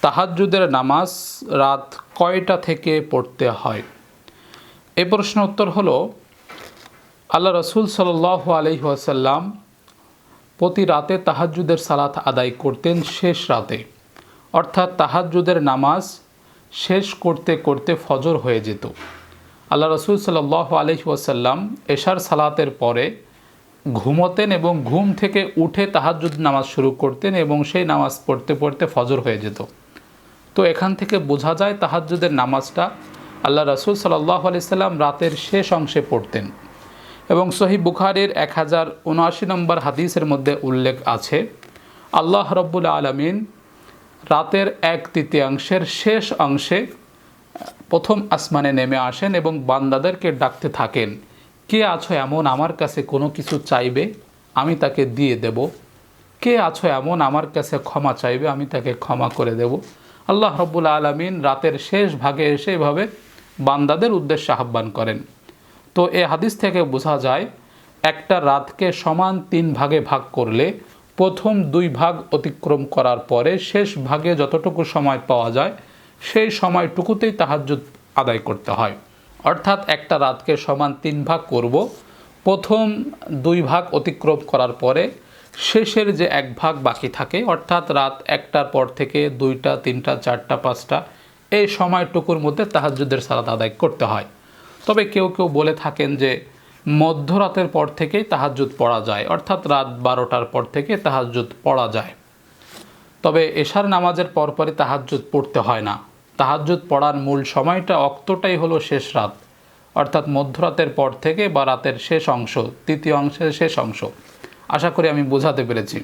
তাহাজ্জুদের নামাজ রাত কয়টা থেকে পড়তে হয়? এই প্রশ্ন উত্তর হলো, আল্লাহ রসুল সাল্লাল্লাহু আলাইহি ওয়াসাল্লাম প্রতি রাতে তাহাজ্জুদের সালাত আদায় করতেন শেষ রাতে, অর্থাৎ তাহাজ্জুদের নামাজ শেষ করতে করতে ফজর হয়ে যেত। আল্লাহ রসুল সাল্লাল্লাহু আলাইহি ওয়াসাল্লাম এশার সালাতের পরে ঘুমোতেন এবং ঘুম থেকে উঠে তাহাজ্জুদ নামাজ শুরু করতেন এবং সেই নামাজ পড়তে পড়তে ফজর হয়ে যেত। তো এখান থেকে বোঝা যায় তাহাজ্জুদের নামাজটা আল্লাহ রসুল সাল্লাল্লাহু আলাইহি সাল্লাম রাতের শেষ অংশে পড়তেন। এবং সহিহ বুখারীর 1079 নম্বর হাদিসের মধ্যে উল্লেখ আছে, আল্লাহ রব্বুল আলামিন রাতের 1/3 শেষ অংশে প্রথম আসমানে নেমে আসেন এবং বান্দাদেরকে ডাকতে থাকেন, কে আছো এমন আমার কাছে কোনো কিছু চাইবে, আমি তাকে দিয়ে দেব। কে আছো এমন আমার কাছে ক্ষমা চাইবে, আমি তাকে ক্ষমা করে দেব। আল্লাহ রব্বুল আলামিন রাতের শেষ ভাগে এসে এভাবে বান্দাদের উদ্দেশ্যে আহ্বান করেন। তো এই হাদিস থেকে বোঝা যায় একটা রাতকে সমান 3 ভাগে ভাগ করলে প্রথম 2 ভাগ অতিক্রম করার পরে শেষ ভাগে যতটুকু সময় পাওয়া যায় সেই সময়টুকুতেই তাহাজ্জুদ আদায় করতে হয়। অর্থাৎ একটা রাতকে সমান 3 ভাগ করব, প্রথম 2 ভাগ অতিক্রম করার পরে শেষের যে 1 ভাগ বাকি থাকে, অর্থাৎ রাত 1টার পর থেকে 2টা, 3টা, 4টা, 5টা এই সময়টুকুর মধ্যে তাহাজ্জুদের সালাত আদায় করতে হয়। তবে কেউ কেউ বলে থাকেন যে মধ্যরাতের পর থেকেই তাহাজ্জুদ পড়া যায়, অর্থাৎ রাত 12টার পর থেকে তাহাজ্জুদ পড়া যায়। তবে এশার নামাজের পরপরই তাহাজ্জুদ পড়তে হয় না। তাহাজ্জুদ পড়ার মূল সময়টা অক্তটাই হলো শেষ রাত, অর্থাৎ মধ্যরাতের পর থেকে বা রাতের শেষ অংশ, তৃতীয় অংশের শেষ অংশ। আশা করি আমি বোঝাতে পেরেছি।